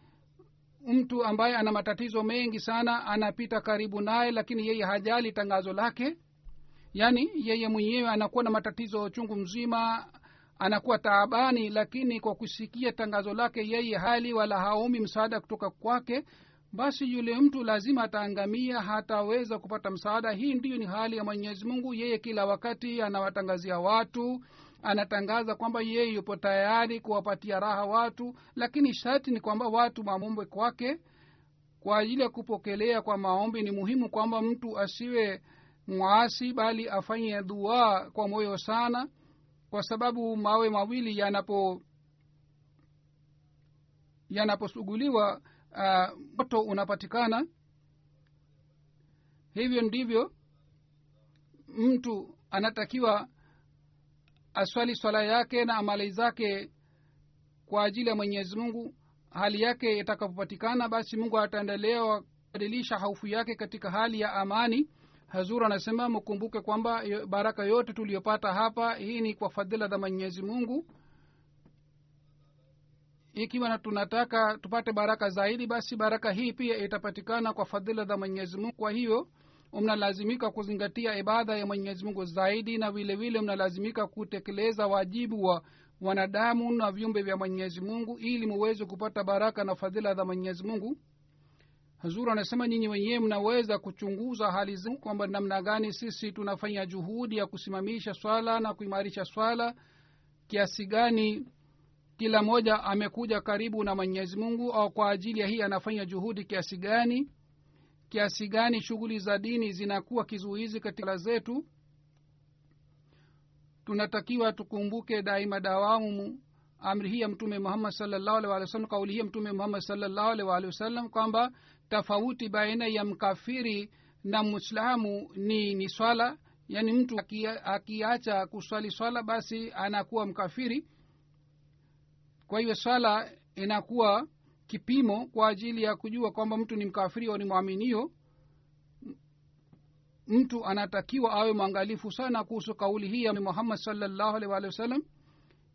mtu ambaye ana matatizo mengi sana anapita karibu naye, lakini yeye hajali tangazo lake. Yani yeye mwenyewe anakuwa na matatizo chungu mzima, anakuwa taabani, lakini kwa kusikia tangazo lake yeye hali wala haombi msaada kutoka kwake, basi yule mtu lazima ataangamia, hataweza kupata msaada. Hii ndiyo ni hali ya Mwenyezi Mungu. Yeye kila wakati anawatangazia watu, anatangaza kwamba yeye yupo tayari kuwapatia raha watu, lakini sharti ni kwamba watu waombe kwake. Kwa ajili ya kupokelea kwa maombi ni muhimu kwamba mtu asiwe muasi, bali afanye dua kwa moyo sana, kwa sababu mawe mawili yanaposuguliwa moto unapatikana. Hivyo ndivyo mtu anatakiwa aswali swala yake na amali zake kwa ajili ya Mwenyezi Mungu. Hali yake itakapopatikana, basi Mungu ataendelea kubadilisha hofu yake katika hali ya amani. Hazur anasema mkumbuke kwamba baraka yote tuliyopata hapa, hii ni kwa fadhila za Mwenyezi Mungu. Ikiwa tunataka tupate baraka zaidi, basi baraka hii pia itapatikana kwa fadhila za Mwenyezi Mungu. Kwa hiyo mnalazimika kuzingatia ibada ya Mwenyezi Mungu zaidi, na vile vile mnalazimika kutekeleza wajibu wa wanadamu na viumbe vya Mwenyezi Mungu, ili muweze kupata baraka na fadhila za Mwenyezi Mungu. Hazur anasema nyinyi wenyewe mnaweza kuchunguza hali zenu kwamba namna gani sisi tunafanya juhudi ya kusimamisha swala na kuimarisha swala, kiasi kila mmoja amekuja karibu na Mwenyezi Mungu, au kwa ajili ya hii anafanya juhudi kiasi gani shughuli za dini zinakuwa kizuizi katika zetu. Tunatakiwa tukumbuke daima dawamu amri hii ya Mtume Muhammad sallallahu alaihi wasallam, kauli hii ya Mtume Muhammad sallallahu alaihi wasallam kwamba tofauti baina ya mkafiri na Muislamu ni swala. Yani mtu akiacha kuswali swala basi anakuwa mkafiri. Kwa hiyo swala inakuwa kipimo kwa ajili ya kujua kwamba mtu ni mkafiri au ni mwaminio. Mtu anatakiwa awe mwangalifu sana kuhusu kauli hii ya Muhammad sallallahu alaihi wasallam.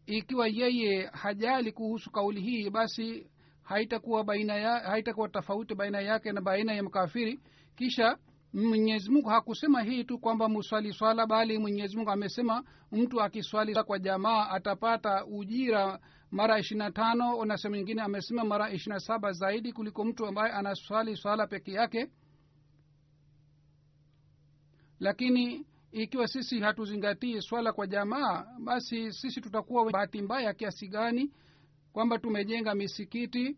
Ikiwa yeye hajali kuhusu kauli hii, basi haitakuwa tofauti baina yake na baina ya mkafiri. Kisha Mwenyezi Mungu hakusema hii tu kwamba muswali swala, bali Mwenyezi Mungu amesema mtu akiswali kwa jamaa atapata ujira mara 25, na sehemu nyingine amesema mara 27 zaidi kuliko mtu ambaye anaswali swala peke yake. Lakini ikiwa sisi hatuzingatii swala kwa jamaa, basi sisi tutakuwa bahati mbaya kiasi gani kwamba tumejenga misikiti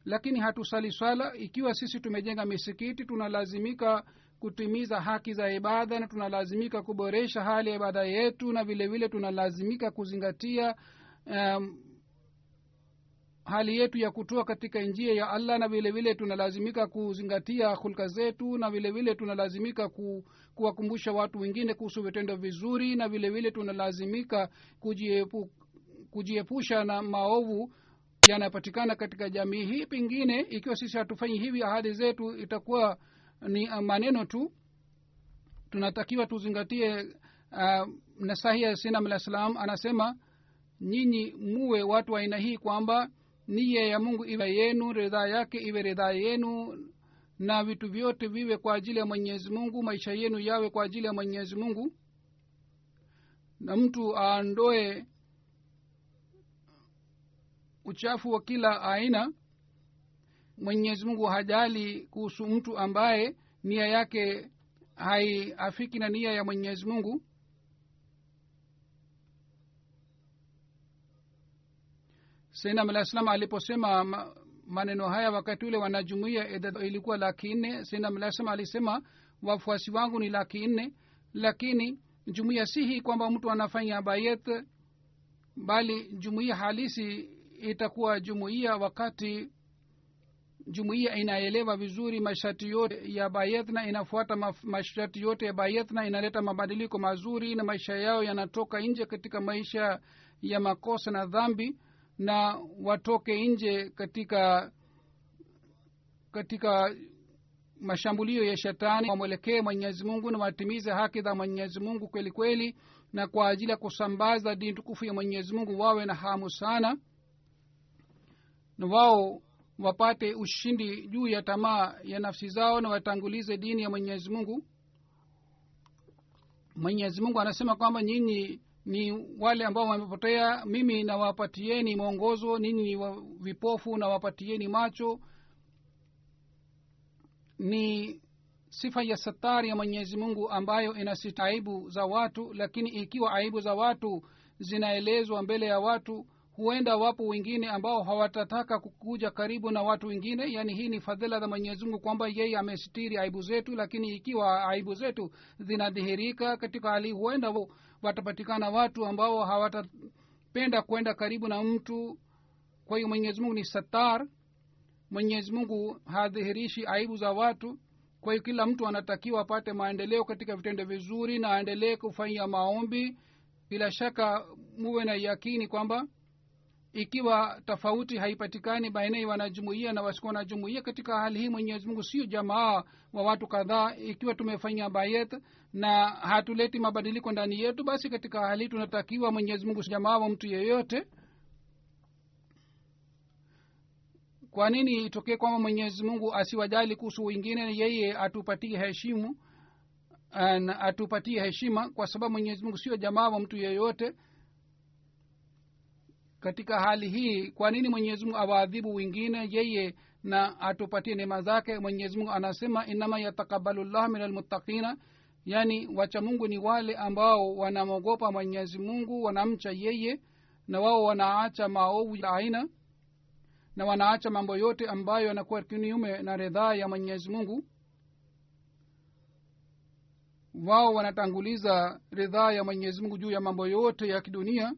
lakini hatusali swala. Ikiwa sisi tumejenga misikiti, tunalazimika kutimiza haki za ibada na tunalazimika kuboresha hali ya ibada yetu, na vile vile tunalazimika kuzingatia hali yetu ya kutoa katika njia ya Allah, na vile vile tunalazimika kuzingatia hulka zetu, na vile vile tunalazimika kuwakumbusha watu wengine kuhusu vitendo vizuri, na vile vile tunalazimika kujiepusha na maovu yanapatikana katika jamii hii. Pengine ikiwa sisi hatufanyi hivi, ahadi zetu itakuwa ni maneno tu. Tunatakiwa tuzingatie nasahi ya Sayyidina al-Islam. Anasema nyinyi muwe watu wa aina hii kwamba nia ya Mungu iwe yenu, ridha yake iwe ridha yenu, na vitu vyote viwe kwa ajili ya Mwenyezi Mungu, maisha yenu yawe kwa ajili ya Mwenyezi Mungu. Na mtu aondoe uchafu wa kila aina. Mwenyezi Mungu hajali kuhusu mtu ambaye nia yake haiafiki na nia ya Mwenyezi Mungu. Sayyidina al-Islam aliposema maneno haya wakati ule wanajumuia ilikuwa 400,000. Sayyidina al-Islam alisema wafuasi wangu ni 400,000, lakini jumuia si hii kwamba mtu anafanya bayat, bali jumuia halisi itakuwa jumuia wakati jumuia inaelewa vizuri masharti yote ya bayat na inafuata masharti yote ya bayat na inaleta mabadiliko mazuri, na maisha yao yanatoka nje katika maisha ya makosa na dhambi, na watoke nje katika mashambulio ya shetani, wamwelekee Mwenyezi Mungu na watimize haki za Mwenyezi Mungu kweli kweli, na kwa ajili ya kusambaza dini tukufu ya Mwenyezi Mungu wawe na hamu sana, na wao wapate ushindi juu ya tamaa ya nafsi zao, na watangulize dini ya Mwenyezi Mungu. Mwenyezi Mungu anasema kwamba nyinyi ni wale ambao wamepotea, mimi nawapatieni mwongozo, ninyi ni vipofu na wapatieni macho. Ni sifa ya satari ya Mwenyezi Mungu ambayo inasita aibu za watu, lakini ikiwa aibu za watu zinaelezwa mbele ya watu, huenda wapo wengine ambao hawatataka kukuja karibu na watu wengine. Yani hii ni fadhila za Mwenyezi Mungu kwamba yeye amesitiri aibu zetu, lakini ikiwa aibu zetu zinadhihirika katika hali, huenda watapatikana watu ambao hawatapenda kwenda karibu na mtu. Kwa hiyo Mwenyezi Mungu ni satar. Mwenyezi Mungu hadhihirishi aibu za watu. Kwa hiyo kila mtu anatakiwa apate maendeleo katika vitendo vizuri na aendelee kufanya maombi. Bila shaka muwe na yakini kwamba ikiwa tofauti haipatikani baina ya wanajumuiya na wasio wanajumuiya katika hali hii, Mwenyezi Mungu sio jamaa wa watu kadhaa. Ikiwa tumefanya bayat na hatuleti mabadiliko ndani yetu, basi katika hali tunatakiwa Mwenyezi Mungu jamaa wa mtu yeyote. Kwa nini itokee kwamba Mwenyezi Mungu asiwajali kuhusu wengine, yeye atupatie heshima? Kwa sababu Mwenyezi Mungu sio jamaa wa mtu yeyote. Katika hali hii, kwa nini Mwenyezi Mungu awaadhibu wengine yeye na atupatie neema zake? Mwenyezi Mungu anasema inama yataqabbalullahu minal muttaqina, yani wacha Mungu ni wale ambao wanamwogopa Mwenyezi Mungu, wanamcha yeye. na wao wanaacha maovu ya aina na wanaacha mambo yote ambayo yanakuwa kinyume na ridhaa ya Mwenyezi Mungu. Wao wanatanguliza ridhaa ya Mwenyezi Mungu juu ya mambo yote ya kidunia.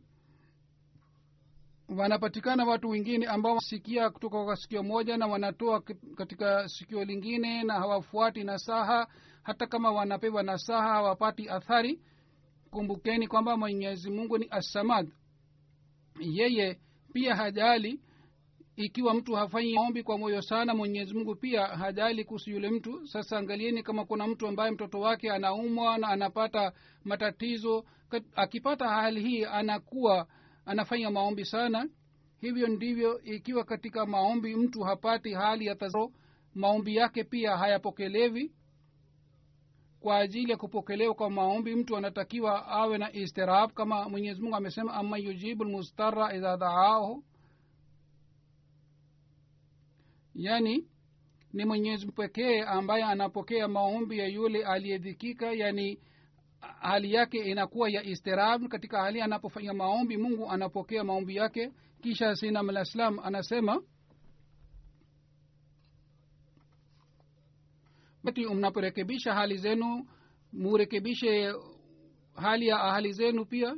Wanapatikana watu wengine ambao wasikia kutoka kwa sikio moja na wanatoa katika sikio lingine, na hawafuati nasaha. Hata kama wanapewa nasaha hawapati athari. Kumbukeni kwamba Mwenyezi Mungu ni As-Samad. Yeye pia hajali ikiwa mtu hafanyi maombi kwa moyo sana. Mwenyezi Mungu pia hajali kuhusu yule mtu. Sasa angalieni, kama kuna mtu ambaye mtoto wake anaumwa na anapata matatizo, akipata hali hii anakuwa anafanya maombi sana. Hivyo ndivyo ikiwa katika maombi mtu hapati hali ya tazaro, maombi yake pia hayapokelewi. Kwa ajili ya kupokelewa kwa maombi mtu anatakiwa awe na istirab, kama Mwenyezi Mungu amesema amma yujibul mustarra idha da'ahu. Yani ni Mwenyezi Mungu pekee ambaye anapokea maombi ya yule aliyedhikika. Yani hali yake inakuwa ya istirab. Katika hali anapofanya maombi Mungu anapokea maombi yake. Kisha Sayyidina al-Islam anasema mnaporekebisha hali zenu murekebishe hali ya ahali zenu pia.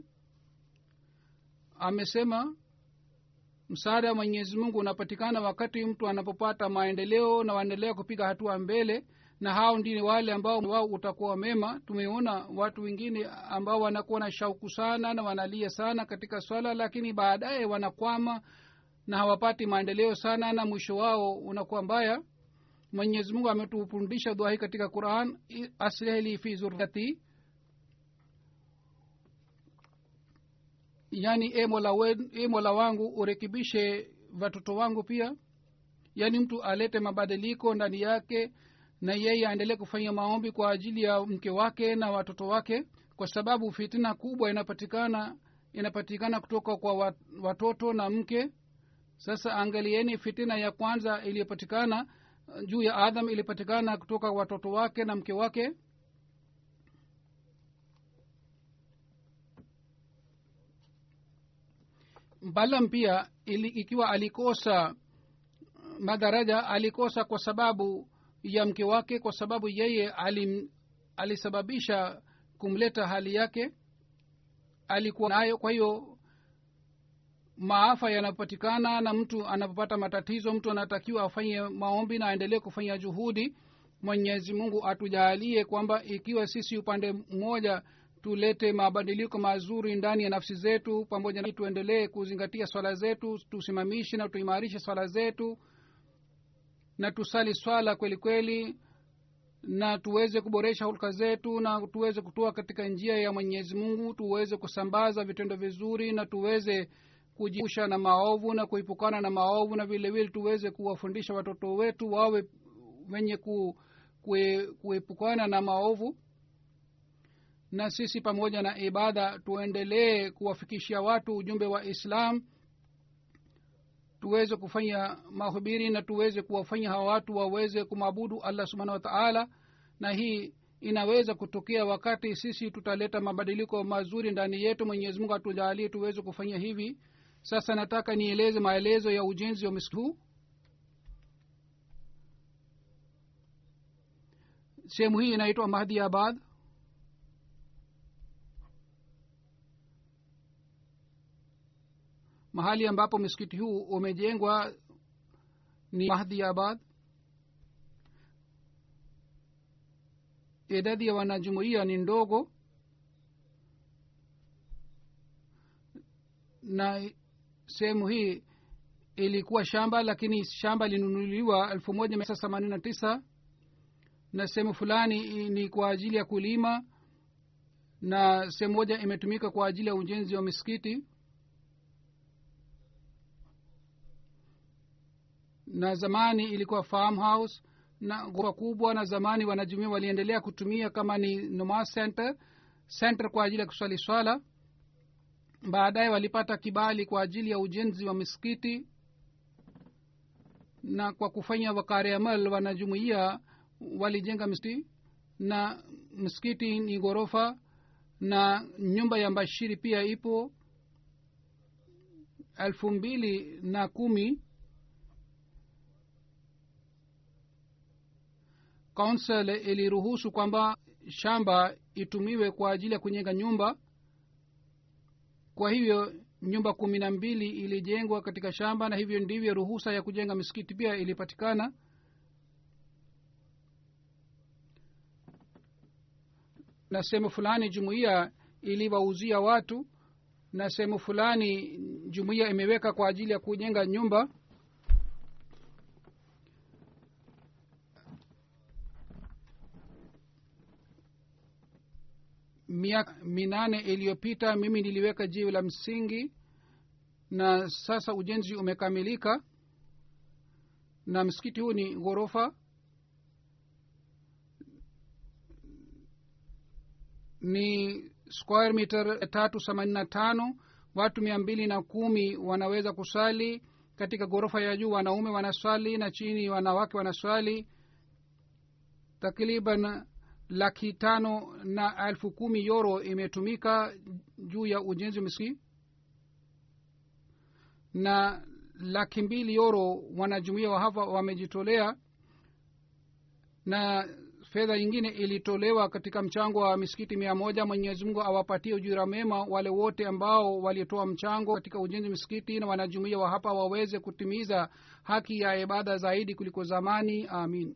Amesema msaada wa Mwenyezi Mungu unapatikana wakati mtu anapopata maendeleo na waendelea kupiga hatua mbele, na hao ndio wale ambao wao utakuwa mema. Tumeona watu wengine ambao wanakuwa na shauku sana na wanalia sana katika swala, lakini baadaye wanakwama na hawapati maendeleo sana na mwisho wao unakuwa mbaya. Mwenyezi Mungu ametufundisha dua hii katika Qur'an, aslih li fi zurriyati, yani e Mola wangu urekebishe watoto wangu pia. Yani mtu alete mabadiliko ndani yake, na yeye aendelee kufanya maombi kwa ajili ya mke wake na watoto wake, kwa sababu fitina kubwa inapatikana kutoka kwa watoto na mke. Sasa angalieni, fitina ya kwanza iliyopatikana juu ya Adam ilipatikana kutoka watoto wake na mke wake. Balaam pia ikiwa alikosa madaraja, alikosa kwa sababu ya mke wake, kwa sababu yeye alisababisha kumleta hali yake alikuwa nayo. Kwa hiyo maafa yanapatikana na mtu anapopata matatizo, mtu anatakiwa afanye maombi na aendelee kufanya juhudi. Mwenyezi Mungu atujalie kwamba ikiwa sisi upande mmoja tulete mabadiliko mazuri ndani ya nafsi zetu, pamoja na tuendelee kuzingatia swala zetu, tusimamishe na tuimarishe swala zetu na tusali swala kweli kweli, na tuweze kuboresha hulka zetu na tuweze kutoa katika njia ya Mwenyezi Mungu, tuweze kusambaza vitendo vizuri na tuweze kujiepusha na maovu na kuepukana na maovu, na vile vile tuweze kuwafundisha watoto wetu wawe wenye kuepukana na maovu. Na sisi pamoja na ibada tuendelee kuwafikishia watu ujumbe wa Islam, tuweze kufanya mahubiri na tuweze kuwafanya hawa watu waweze kumwabudu Allah subhanahu wa ta'ala. Na hii inaweza kutokea wakati sisi tutaleta mabadiliko mazuri ndani yetu. Mwenyezi Mungu atujalie tuweze kufanya hivi. Sasa nataka nieleze maelezo ya ujenzi wa msikiti huu. Sehemu hii inaitwa Mahdiabad. Mahali ambapo msikiti huu umejengwa ni Mahdiabad. Idadi ya wanajumuiya ni ndogo, na sehemu hii ilikuwa shamba, lakini shamba linunuliwa 1989, na sehemu fulani ni kwa ajili ya kulima, na sehemu moja imetumika kwa ajili ya ujenzi wa misikiti. Na zamani ilikuwa farmhouse na ghorofa kubwa, na zamani wanajumuiya waliendelea kutumia kama ni namaz center kwa ajili ya kuswali swala. Baadaye walipata kibali kwa ajili ya ujenzi wa misikiti, na kwa kufanya wakari amal wanajumuiya walijenga misikiti, na misikiti ni ghorofa, na nyumba ya mbashiri pia ipo, 2010 council iliruhusu kwamba shamba itumiwe kwa ajili ya kujenga nyumba. Kwa hivyo nyumba 12 ilijengwa katika shamba, na hivyo ndivyo ruhusa ya kujenga misikiti pia ilipatikana. Na sehemu fulani jumuiya iliwauzia watu, na sehemu fulani jumuiya imeweka kwa ajili ya kujenga nyumba. Miaka 8 iliyopita mimi niliweka jiwe la msingi, na sasa ujenzi umekamilika, na msikiti huu ni ghorofa, ni square meter 385. Watu 210 wanaweza kusali katika ghorofa ya juu. Wanaume wanaswali na chini wanawake wanaswali. Takriban 510,000 euro imetumika juu ya ujenzi wa msikiti, na 200,000 euro wanajumuiya wa hapa wamejitolea, na fedha nyingine ilitolewa katika mchango wa misikiti 100. Mwenyezi Mungu awapatie ujira mema wale wote ambao walitoa mchango katika ujenzi wa misikiti, na wanajumuiya wa hapa waweze kutimiza haki ya ibada zaidi kuliko zamani. Amin.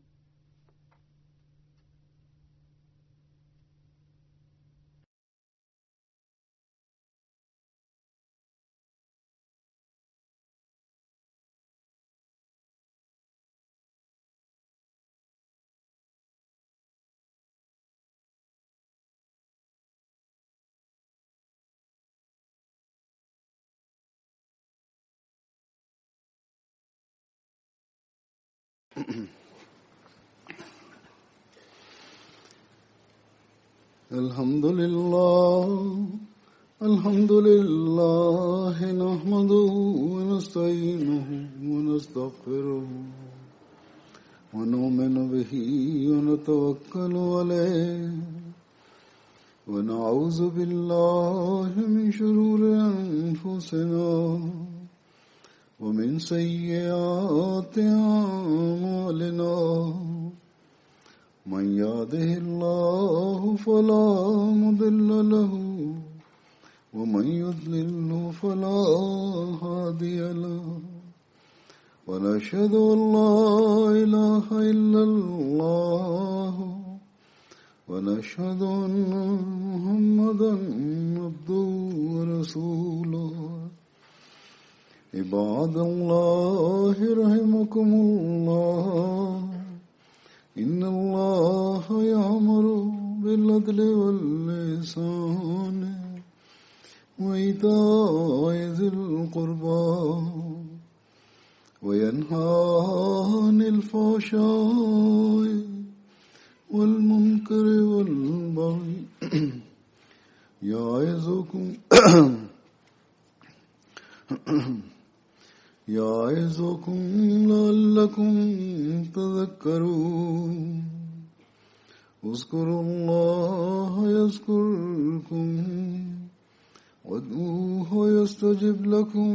الحمد لله نحمده ونستعينه ونستغفره ونؤمن به ونتوكل عليه ونعوذ بالله من شرور أنفسنا ومن سيئات أعمالنا. من يهده الله فلا مضل له ومن يضلل فلا هادي له. ونشهد أن لا إله إلا الله ونشهد أن محمدا عبده ورسوله. عباد الله رحمكم الله، إن الله يأمر بالعدل والإحسان وإيتاء ذي القربى وينهى عن الفحشاء والمنكر والبغي يعظكم لعلكم تذكرون. اذكروا الله يذكركم وادعوه يستجب لكم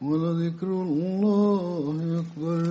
ولذكر الله أكبر.